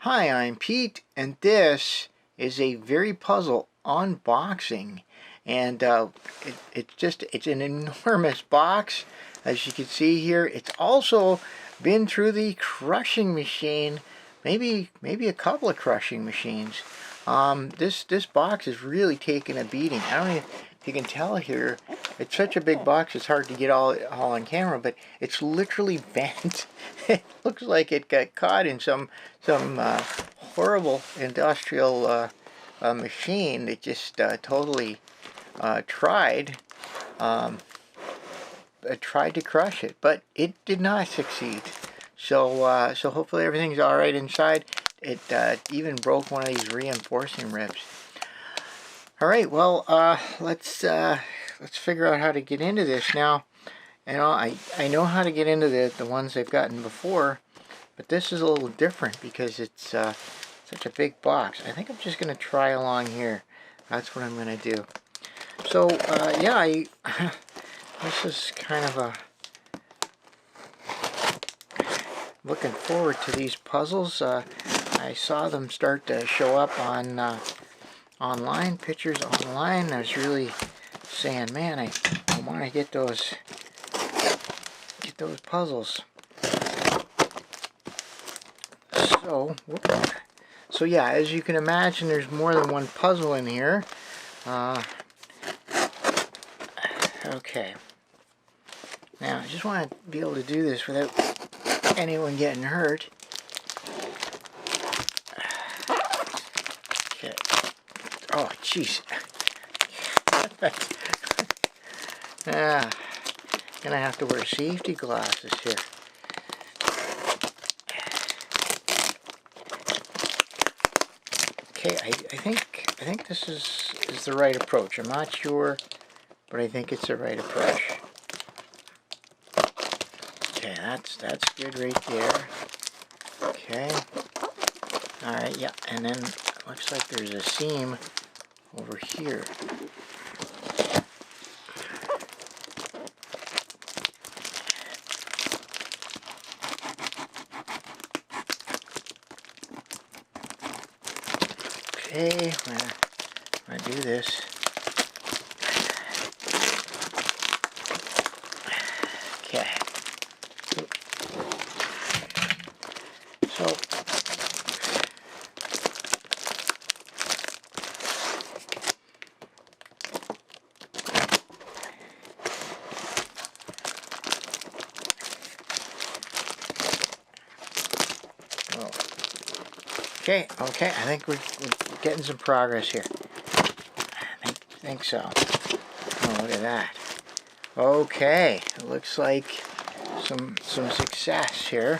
Hi, I'm Pete, and this is a VeryPuzzle unboxing. And it's an enormous box, as you can see here. It's also been through the crushing machine, maybe a couple of crushing machines. This box is really taking a beating. I don't know if you can tell here. It's such a big box, it's hard to get all on camera, but it's literally bent. It looks like it got caught in some horrible industrial machine that just totally tried to crush it, but it did not succeed. So so hopefully everything's all right inside. It even broke one of these reinforcing ribs. All right, well, let's figure out how to get into this now. You know, I know how to get into the ones I've gotten before, but this is a little different because it's such a big box. I think I'm just going to try along here. That's what I'm going to do. So, yeah, this is kind of a... looking forward to these puzzles. I saw them start to show up on online, pictures online. I was really saying, man, I want to get those puzzles. So yeah, as you can imagine, there's more than one puzzle in here. Okay. Now, I just want to be able to do this without anyone getting hurt. Okay. Oh, jeez. Gonna have to wear safety glasses here. Okay, I think this is the right approach. I'm not sure, but I think it's the right approach. Okay, that's good right there. Okay. All right, yeah, and then it looks like there's a seam over here. Okay, I'm gonna do this. Okay. So, okay, I think we're getting some progress here. I think so. Oh, look at that. Okay, it looks like some success here.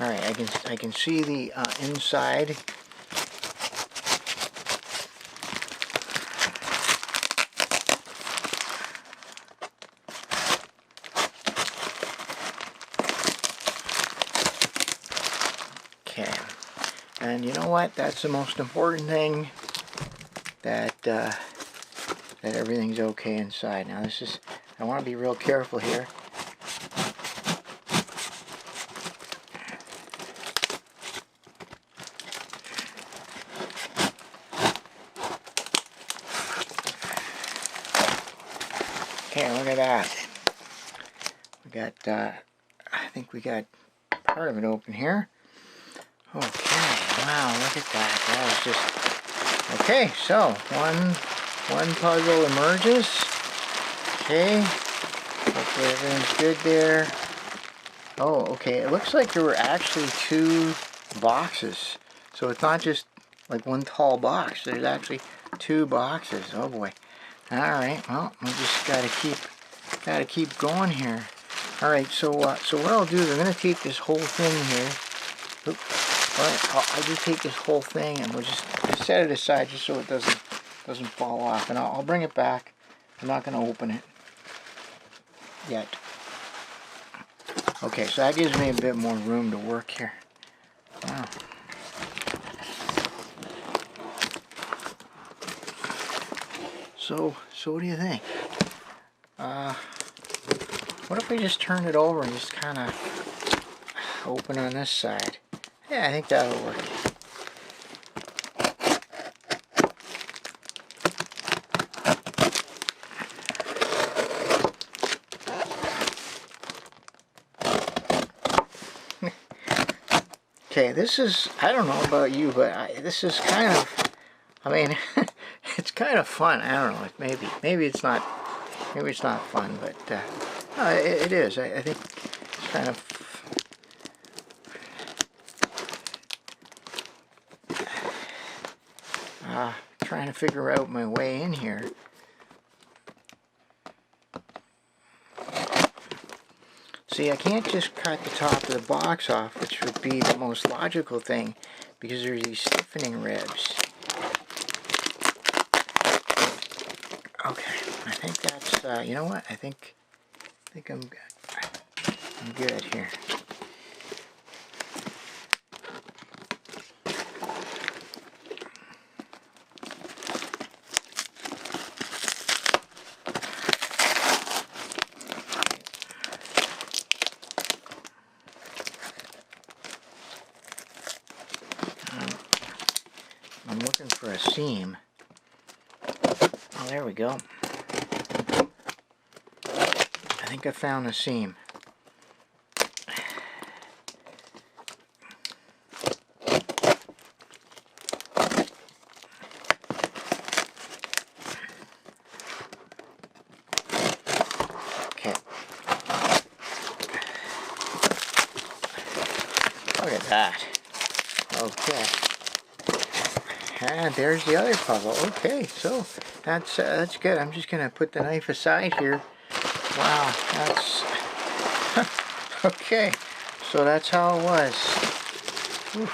All right, I can see the inside. Okay, and you know what? That's the most important thing, that everything's okay inside. Now this is, I want to be real careful here. Okay, look at that. We got, I think we got part of it open here. Okay, wow, look at that. That was just... Okay, so one puzzle emerges. Okay, hopefully everything's good there. Oh, okay, it looks like there were actually two boxes. So it's not just like one tall box. There's actually two boxes. Oh boy. Alright, well, we just gotta keep going here. Alright, so what I'll do is I'm gonna take this whole thing here. I'll just take this whole thing and we'll just set it aside just so it doesn't fall off. And I'll bring it back. I'm not gonna open it yet. Okay, so that gives me a bit more room to work here. Wow. So what do you think? What if we just turn it over and just kind of open on this side? Yeah, I think that'll work. Okay, this is, I don't know about you, but this is kind of, I mean, it's kind of fun. I don't know, maybe it's not fun, but it is. I think it's kind of, trying to figure out my way in here. See, I can't just cut the top of the box off, which would be the most logical thing, because there's these stiffening ribs. Okay, I think that's, you know what, I think I'm good here. I'm looking for a seam. Oh, there we go. I think I found a seam. Okay. Look at that. Okay. And there's the other puzzle. Okay, so that's good. I'm just gonna put the knife aside here. Wow, that's okay. So that's how it was. Whew.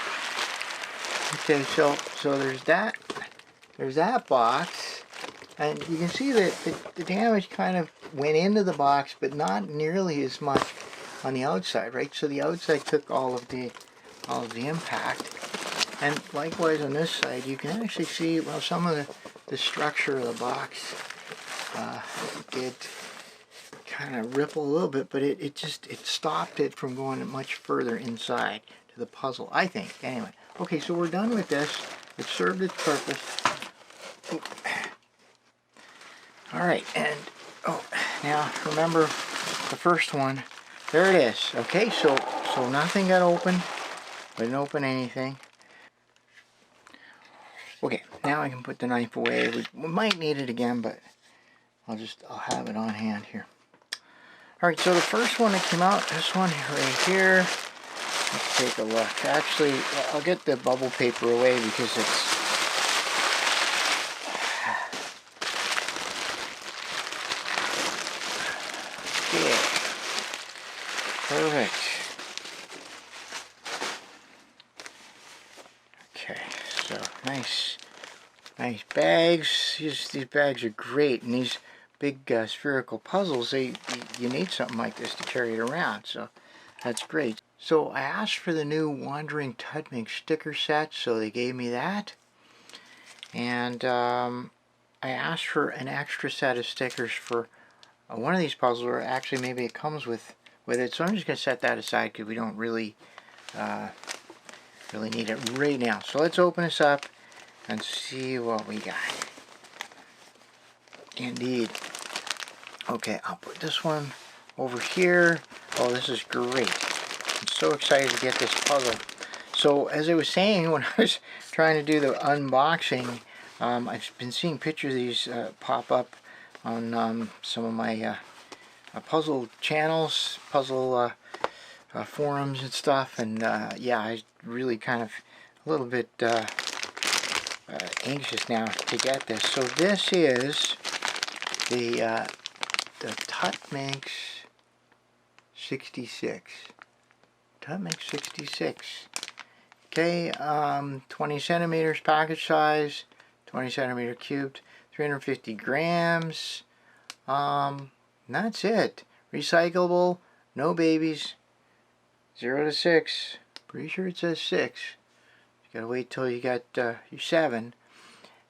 Okay, so there's that box, and you can see that the damage kind of went into the box, but not nearly as much on the outside, right? So the outside took all of the impact. And likewise on this side, you can actually see, well, some of the structure of the box did kind of ripple a little bit, but it stopped it from going much further inside to the puzzle, I think. Anyway, okay, so we're done with this. It served its purpose. Alright, and now remember the first one. There it is. Okay, so nothing got open. We didn't open anything. Okay, now I can put the knife away. We might need it again, but I'll have it on hand here. Alright, so the first one that came out, this one right here. Let's take a look. Actually, I'll get the bubble paper away because it's... Okay. Perfect. Okay, so nice bags. These bags are great, and these big spherical puzzles, you need something like this to carry it around, so that's great. So I asked for the new Wandering Tuttminx sticker set, so they gave me that, and I asked for an extra set of stickers for one of these puzzles, or actually maybe it comes with it, so I'm just going to set that aside because we don't really need it right now. So let's open this up and see what we got. Indeed. Okay, I'll put this one over here. Oh, this is great. I'm so excited to get this puzzle. So, as I was saying when I was trying to do the unboxing, I've been seeing pictures of these pop up on some of my puzzle channels, puzzle forums and stuff, and yeah, I really kind of a little bit anxious now to get this. So this is the Tuttminx 66. Tuttminx 66. Okay, 20 centimeters package size, 20 centimeter cubed, 350 grams. And that's it. Recyclable, no babies, 0 to 6. Pretty sure it says 6. You gotta wait till you got your 7.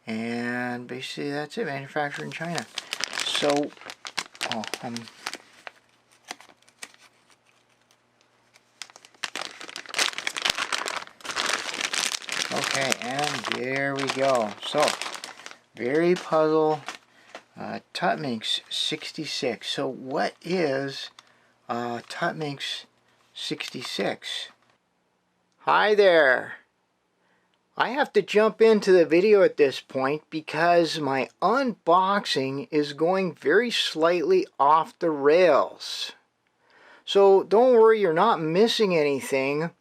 And basically that's it, manufactured in China. So, okay, and there we go. So, VeryPuzzle Tuttminx 66. So what is Tuttminx 66? Hi there. I have to jump into the video at this point because my unboxing is going very slightly off the rails. So don't worry, you're not missing anything.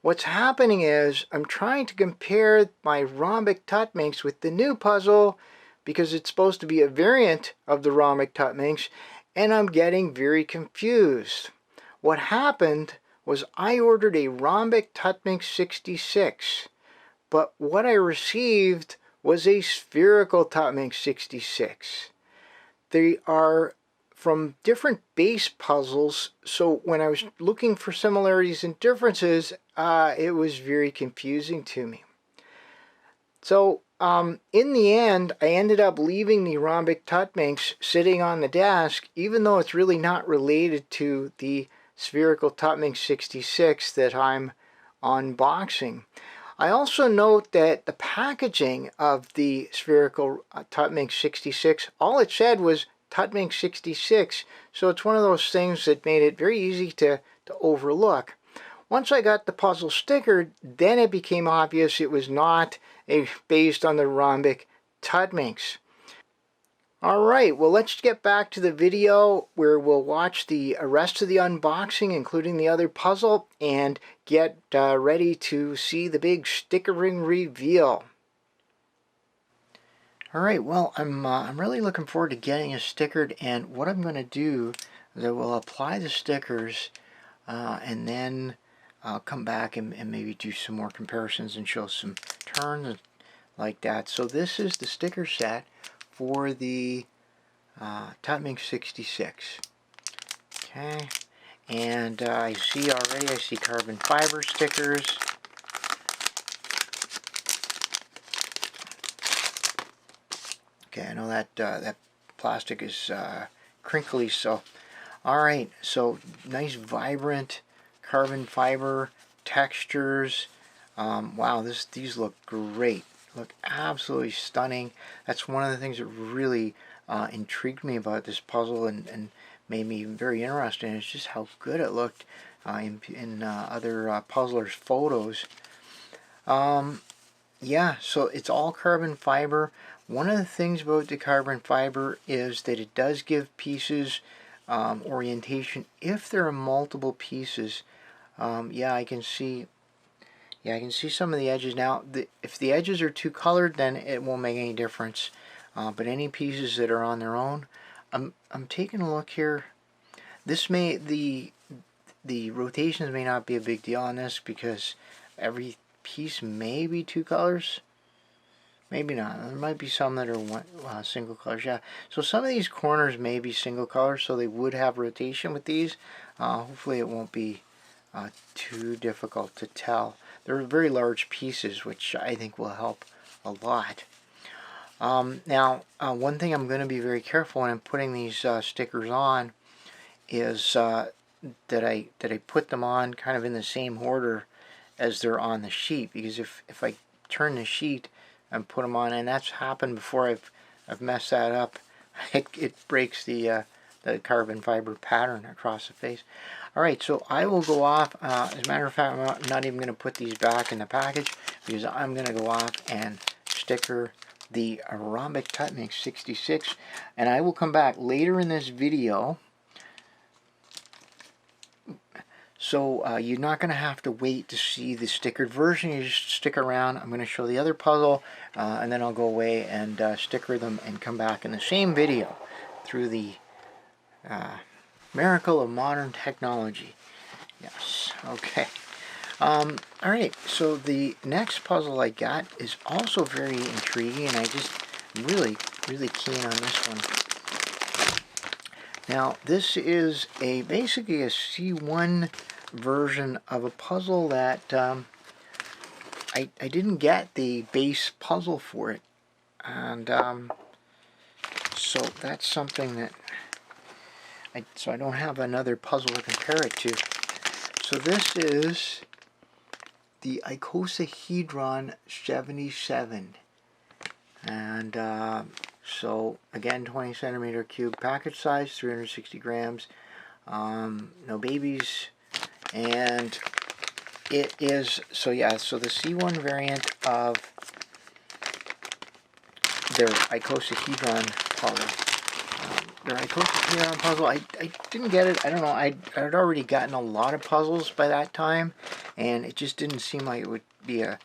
What's happening is I'm trying to compare my Rhombic Tuttminx with the new puzzle because it's supposed to be a variant of the Rhombic Tuttminx, and I'm getting very confused. What happened was I ordered a Rhombic Tuttminx 66, but what I received was a Spherical Tomic 66. They are from different base puzzles, so when I was looking for similarities and differences, it was very confusing to me. So in the end, I ended up leaving the Rhombic Tuttminx sitting on the desk, even though it's really not related to the Spherical Tomic 66 that I'm unboxing. I also note that the packaging of the Spherical Tomic 66, all it said was Tuttminx 66, so it's one of those things that made it very easy to overlook. Once I got the puzzle stickered, then it became obvious it was not based on the Rhombic Tuttminx. Alright, well, let's get back to the video where we'll watch the rest of the unboxing, including the other puzzle, and get ready to see the big stickering reveal. Alright, well, I'm really looking forward to getting it stickered, and what I'm going to do is I will apply the stickers and then I'll come back and maybe do some more comparisons and show some turns like that. So this is the sticker set for the Tuttminx 66. Okay, and I see carbon fiber stickers. Okay, I know that that plastic is crinkly, so alright, so nice vibrant carbon fiber textures. Wow, these look great. Look absolutely stunning. That's one of the things that really intrigued me about this puzzle and made me very interested in. It's just how good it looked in other puzzlers' photos. Yeah, so it's all carbon fiber. One of the things about the carbon fiber is that it does give pieces orientation if there are multiple pieces. Yeah, I can see some of the edges. Now, if the edges are too colored, then it won't make any difference. But any pieces that are on their own, I'm taking a look here. This may the rotations may not be a big deal on this because every piece may be two colors. Maybe not. There might be some that are single colors. Yeah. So some of these corners may be single colors, so they would have rotation with these. Hopefully, it won't be too difficult to tell. They're very large pieces, which I think will help a lot. Now, one thing I'm going to be very careful when I'm putting these stickers on is that I put them on kind of in the same order as they're on the sheet, because if I turn the sheet and put them on, and that's happened before, I've messed that up. It breaks the carbon fiber pattern across the face. Alright, so I will go off. As a matter of fact, I'm not even going to put these back in the package because I'm going to go off and sticker the Rhombic Tuttminx 66, and I will come back later in this video. So you're not going to have to wait to see the stickered version. You just stick around. I'm going to show the other puzzle, and then I'll go away and sticker them and come back in the same video through the miracle of modern technology. Yes, okay. Alright, so the next puzzle I got is also very intriguing, and I just really keen on this one. Now, this is basically a C1 version of a puzzle that I didn't get the base puzzle for it. And so that's something that I don't have another puzzle to compare it to. So this is the Icosahedron 77. And so again, 20 centimeter cube package size, 360 grams, no babies, and it is, so yeah, so the C1 variant of their icosahedron puzzle. Their icosahedron puzzle, I didn't get it, I don't know, I'd already gotten a lot of puzzles by that time, and it just didn't seem like it would be a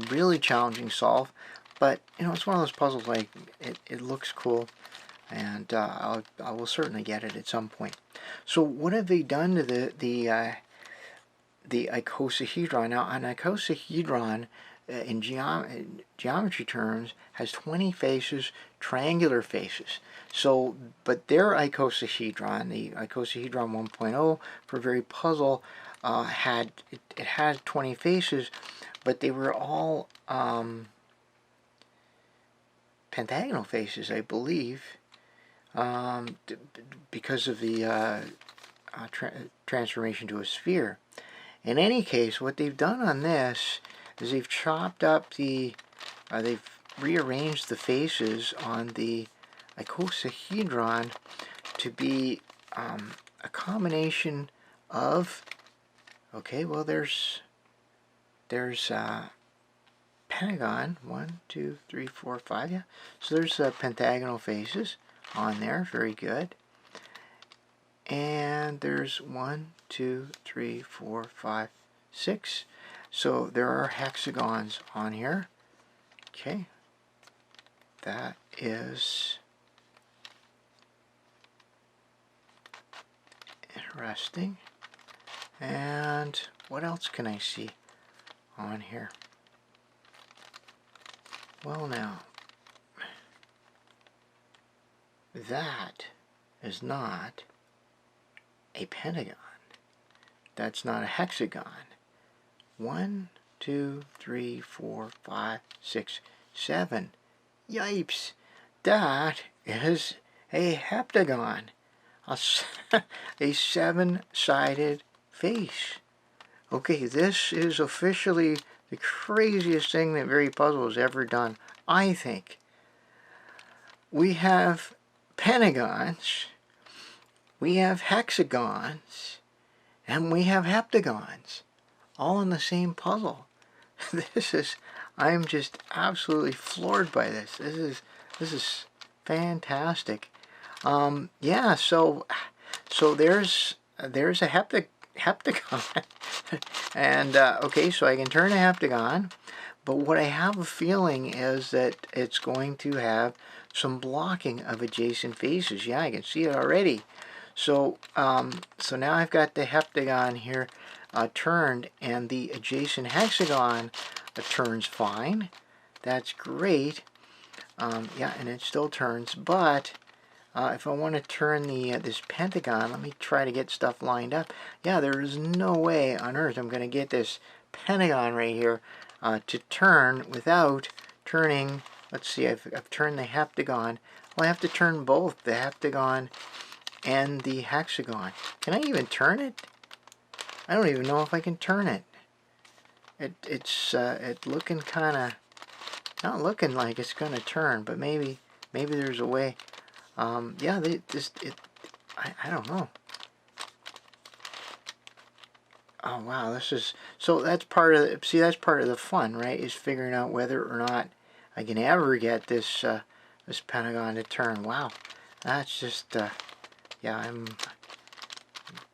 really challenging solve. But you know, it's one of those puzzles, like it looks cool, and I will certainly get it at some point. So what have they done to the icosahedron? Now, an icosahedron in geometry terms has 20 faces, triangular faces. So, but their icosahedron, the icosahedron 1.0 for VeryPuzzle, had 20 faces, but they were all pentagonal faces, I believe, because of the transformation to a sphere. In any case, what they've done on this is they've chopped up they've rearranged the faces on the icosahedron to be a combination of, okay, well, there's pentagon, 1, 2, 3, 4, 5, yeah. So there's pentagonal faces on there, very good. And there's 1, 2, 3, 4, 5, 6. So there are hexagons on here. Okay, that is interesting. And what else can I see on here? Well, now, that is not a pentagon. That's not a hexagon. 1, 2, 3, 4, 5, 6, 7. Yipes! That is a heptagon. A 7-sided face. Okay, this is officially the craziest thing that VeryPuzzle has ever done, I think. We have pentagons, we have hexagons, and we have heptagons, all in the same puzzle. I'm just absolutely floored by this. This is fantastic. Yeah, so there's a heptagon. And okay, so I can turn a heptagon, but what I have a feeling is that it's going to have some blocking of adjacent faces. Yeah, I can see it already. So so now I've got the heptagon here turned, and the adjacent hexagon turns fine. That's great. Yeah, and it still turns, but if I want to turn this pentagon, let me try to get stuff lined up. Yeah, there is no way on earth I'm going to get this pentagon right here to turn without turning. Let's see, I've turned the heptagon. Well, I have to turn both the heptagon and the hexagon. Can I even turn it? I don't even know if I can turn it. It's looking kind of, not looking like it's going to turn, but maybe there's a way. Yeah, I don't know. Oh wow, this is, so that's part of the, see, that's part of the fun, right? Is figuring out whether or not I can ever get this this pentagon to turn. Wow, that's just yeah, I'm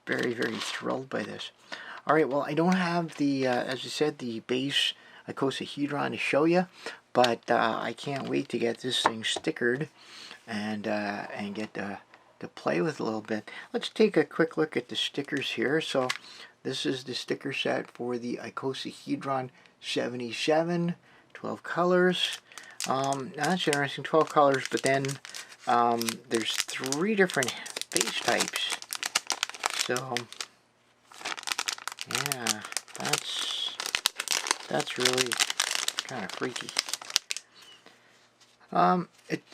very, very thrilled by this. All right, well, I don't have the as I said, the base icosahedron to show you, but I can't wait to get this thing stickered and get to play with a little bit. Let's take a quick look at the stickers here. So this is the sticker set for the Icosahedron 77, 12 colors. Now that's interesting, 12 colors, but then there's 3 different face types. So yeah, that's really kind of freaky.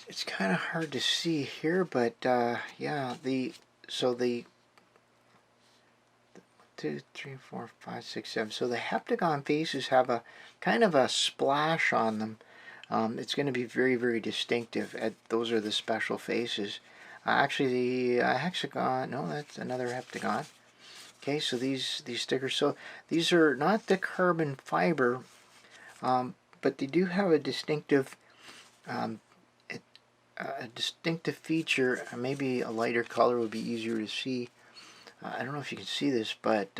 It's kind of hard to see here, but yeah, so the 2, 3, 4, 5, 6, 7. So the heptagon faces have a kind of a splash on them. It's going to be very, very distinctive. Those are the special faces. Actually, the hexagon, no, that's another heptagon. Okay, so these stickers, so these are not the carbon fiber, but they do have a distinctive feature. Maybe a lighter color would be easier to see. I don't know if you can see this, but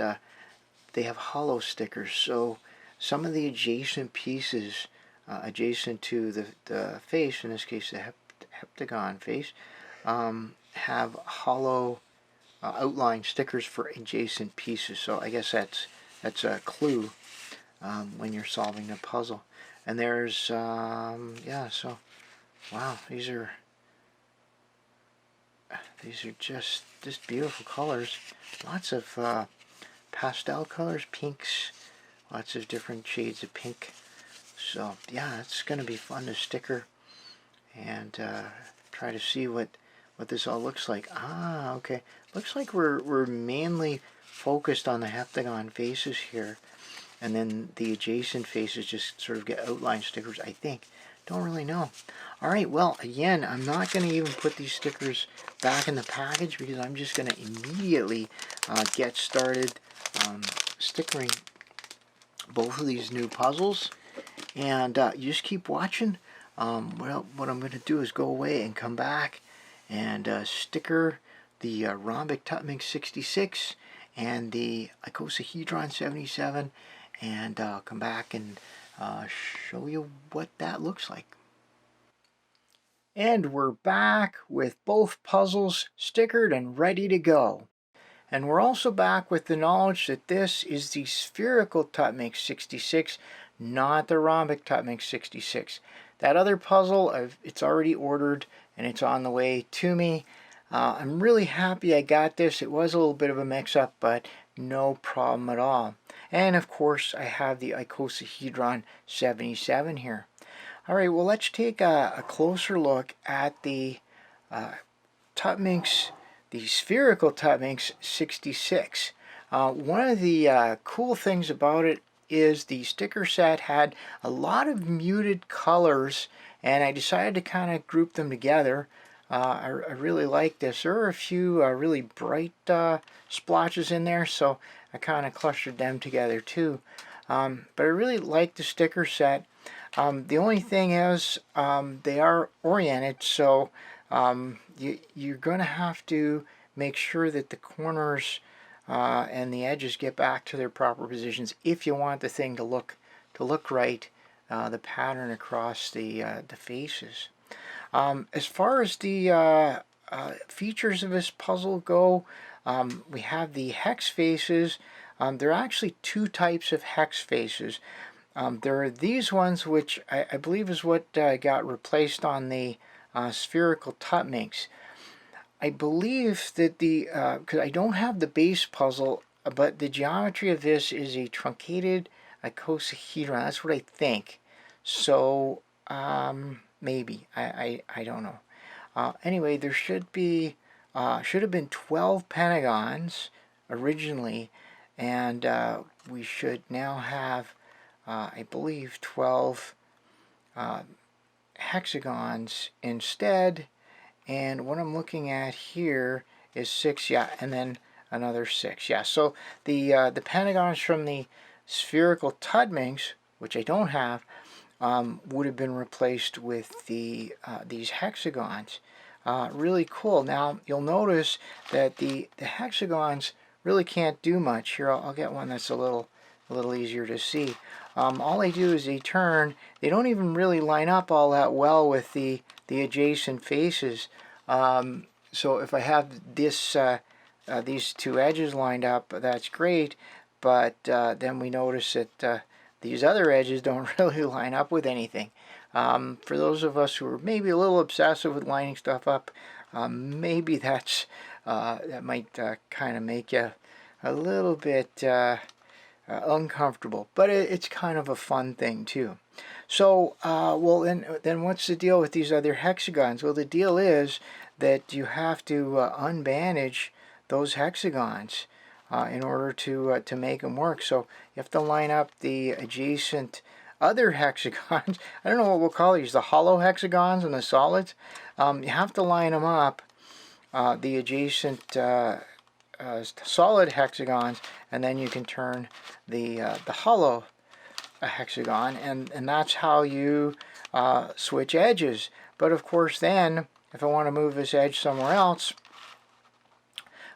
they have hollow stickers. So some of the adjacent pieces, adjacent to the face, in this case the heptagon face, have hollow outline stickers for adjacent pieces. So I guess that's a clue when you're solving the puzzle. And there's yeah, so wow, these are just beautiful colors. Lots of pastel colors, pinks, lots of different shades of pink. So yeah, it's going to be fun to sticker and try to see what this all looks like. Ah, okay. Looks like we're mainly focused on the heptagon faces here, and then the adjacent faces just sort of get outline stickers, I think. Don't really know. Alright, well, again, I'm not going to even put these stickers back in the package because I'm just going to immediately get started stickering both of these new puzzles. And you just keep watching. Well, what I'm going to do is go away and come back and sticker the Rhombic Tuttminx 66 and the Icosahedron 77, and I'll come back and show you what that looks like. And we're back with both puzzles stickered and ready to go. And we're also back with the knowledge that this is the Spherical Tomic 66, not the Rhombic Tuttminx 66. That other puzzle, it's already ordered and it's on the way to me. I'm really happy I got this. It was a little bit of a mix-up, but no problem at all. And of course, I have the Icosahedron 77 here. Alright, well, let's take a closer look at the Tuttminx, the Spherical Tomic 66. One of the cool things about it is the sticker set had a lot of muted colors, and I decided to kind of group them together. I really like this. There are a few really bright splotches in there, so I kind of clustered them together too. But I really like the sticker set. The only thing is they are oriented, so you're going to have to make sure that the corners and the edges get back to their proper positions if you want the thing to look right, the pattern across the faces. As far as the features of this puzzle go, we have the hex faces. There are actually two types of hex faces. There are these ones, which I believe is what got replaced on the Spherical Tuttminx. I believe that because I don't have the base puzzle, but the geometry of this is a truncated icosahedron. That's what I think. So maybe I don't know. Anyway, there should have been 12 pentagons originally, and we should now have I believe 12 hexagons instead. And what I'm looking at here is 6, yeah, and then another 6, yeah. So the pentagons from the Spherical Tuttminx, which I don't have, would have been replaced with these hexagons. Really cool. Now you'll notice that the hexagons really can't do much. Here, I'll get one that's a little easier to see. All they do is they turn. They don't even really line up all that well with the adjacent faces. So if I have this these two edges lined up, that's great. But then we notice that these other edges don't really line up with anything. For those of us who are maybe a little obsessive with lining stuff up, maybe that might kind of make you a little bit uncomfortable, but it's kind of a fun thing too. So, well, then what's the deal with these other hexagons? Well, the deal is that you have to unbandage those hexagons in order to make them work. So you have to line up the adjacent other hexagons. I don't know what we'll call these, the hollow hexagons and the solids. You have to line them up, the adjacent solid hexagons, and then you can turn the hollow hexagon, and that's how you switch edges. But of course, then if I want to move this edge somewhere else,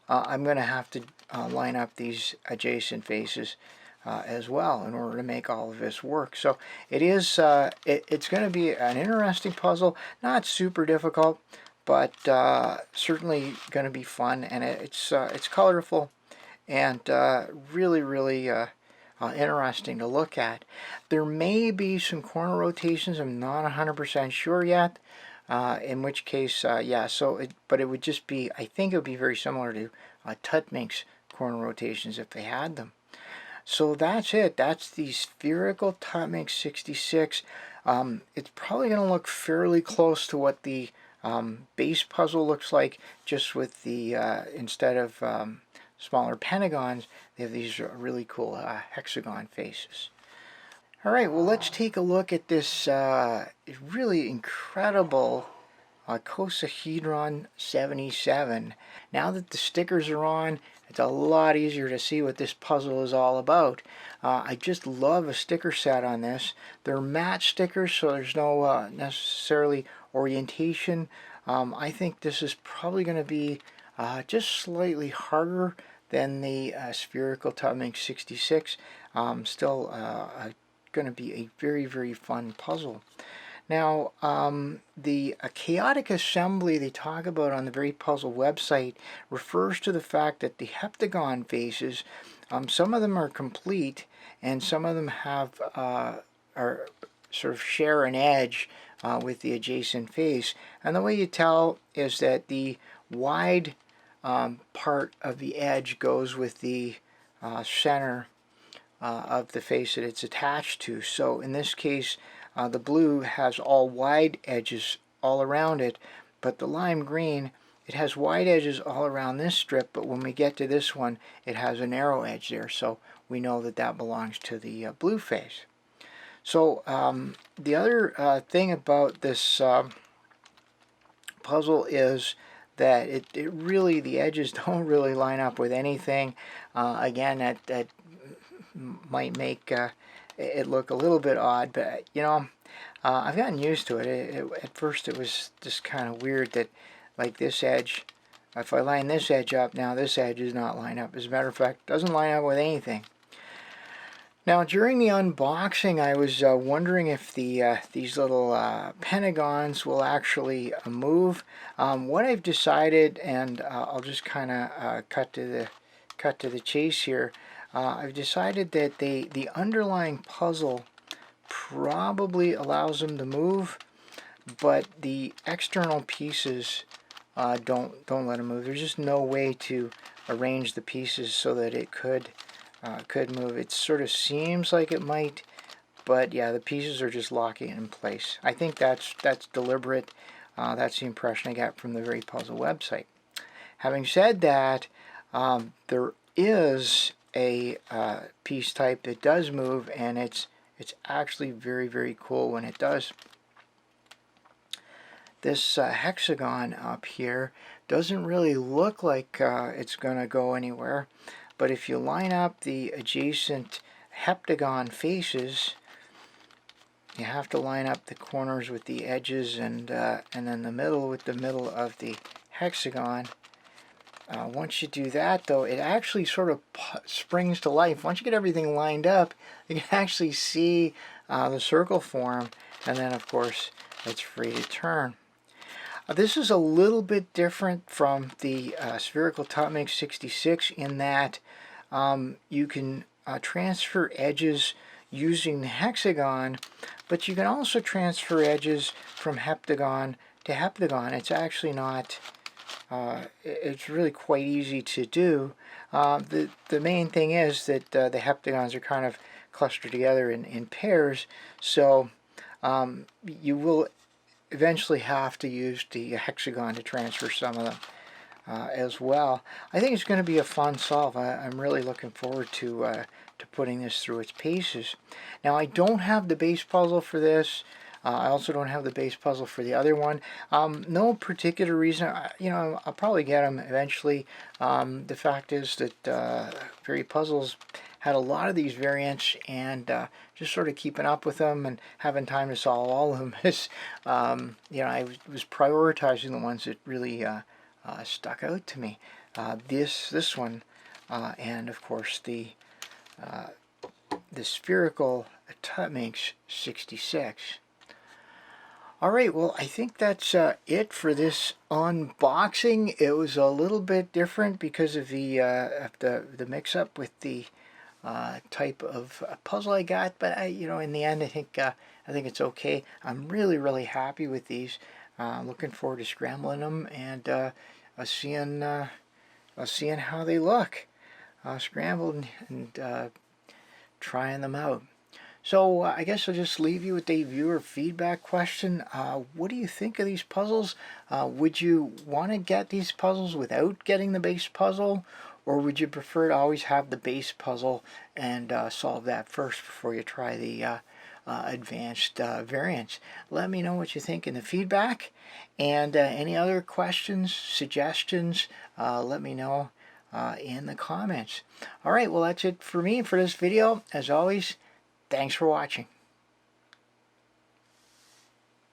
I'm going to have to line up these adjacent faces as well in order to make all of this work. So it is it's going to be an interesting puzzle, not super difficult, but certainly going to be fun, and it's colorful and really interesting to look at. There may be some corner rotations. I'm not 100% sure yet. In which case, yeah. So, but it would just be. I think it would be very similar to Tuttminx corner rotations if they had them. So that's it. That's the Spherical Tomic 66. It's probably going to look fairly close to what the base puzzle looks like, just with the instead of smaller pentagons, they have these really cool hexagon faces. Alright, well, let's take a look at this really incredible Icosahedron 77. Now that the stickers are on, it's a lot easier to see what this puzzle is all about. I just love a sticker set on this. They're matte stickers, so there's no necessarily orientation. I think this is probably going to be just slightly harder than the Spherical Tomic 66. Still going to be a very fun puzzle. Now, the chaotic assembly they talk about on the VeryPuzzle website refers to the fact that the heptagon faces, some of them are complete, and some of them have are sort of share an edge with the adjacent face. And the way you tell is that the wide part of the edge goes with the center of the face that it's attached to. So in this case, the blue has all wide edges all around it, but the lime green, it has wide edges all around this strip, but when we get to this one, it has a narrow edge there, so we know that that belongs to the blue face. So the other thing about this puzzle is that it really, the edges don't really line up with anything. Again, that might make it look a little bit odd, but you know, I've gotten used to it. At first it was just kind of weird that, like, this edge, if I line this edge up, now this edge is not lined up. As a matter of fact, it doesn't line up with anything. Now, during the unboxing, I was wondering if the these little pentagons will actually move. What I've decided, and I'll just kind of cut to the chase here. I've decided that the underlying puzzle probably allows them to move, but the external pieces don't let them move. There's just no way to arrange the pieces so that it could move. It sort of seems like it might, but yeah, the pieces are just locking it in place. I think that's deliberate. That's the impression I got from the VeryPuzzle website. Having said that, there is a piece type that does move, and it's actually very cool when it does. This hexagon up here doesn't really look like it's going to go anywhere, but if you line up the adjacent heptagon faces, you have to line up the corners with the edges, and then the middle with the middle of the hexagon. Once you do that, though, it actually sort of springs to life. Once you get everything lined up, you can actually see the circle form, and then of course it's free to turn. This is a little bit different from the Spherical Tomic 66 in that you can transfer edges using the hexagon, but you can also transfer edges from heptagon to heptagon. It's actually not it's really quite easy to do. The main thing is that the heptagons are kind of cluster together in pairs. So you will eventually have to use the hexagon to transfer some of them as well. I think it's going to be a fun solve. I'm really looking forward to putting this through its paces. Now, I don't have the base puzzle for this. I also don't have the base puzzle for the other one. No particular reason. You know, I'll probably get them eventually. The fact is that VeryPuzzles had a lot of these variants, and just sort of keeping up with them and having time to solve all of them is, you know, I was prioritizing the ones that really stuck out to me. This one, and of course the Spherical Tomic 66. Alright, well, I think that's it for this unboxing. It was a little bit different because of the mix-up with the type of puzzle I got, but you know, in the end, I think it's okay. I'm really happy with these. Looking forward to scrambling them and seeing how they look scrambled and trying them out. So I guess I'll just leave you with a viewer feedback question. What do you think of these puzzles? Would you want to get these puzzles without getting the base puzzle? Or would you prefer to always have the base puzzle and solve that first before you try the advanced variants? Let me know what you think in the feedback. And any other questions, suggestions, let me know in the comments. Alright, well, that's it for me for this video. As always, thanks for watching.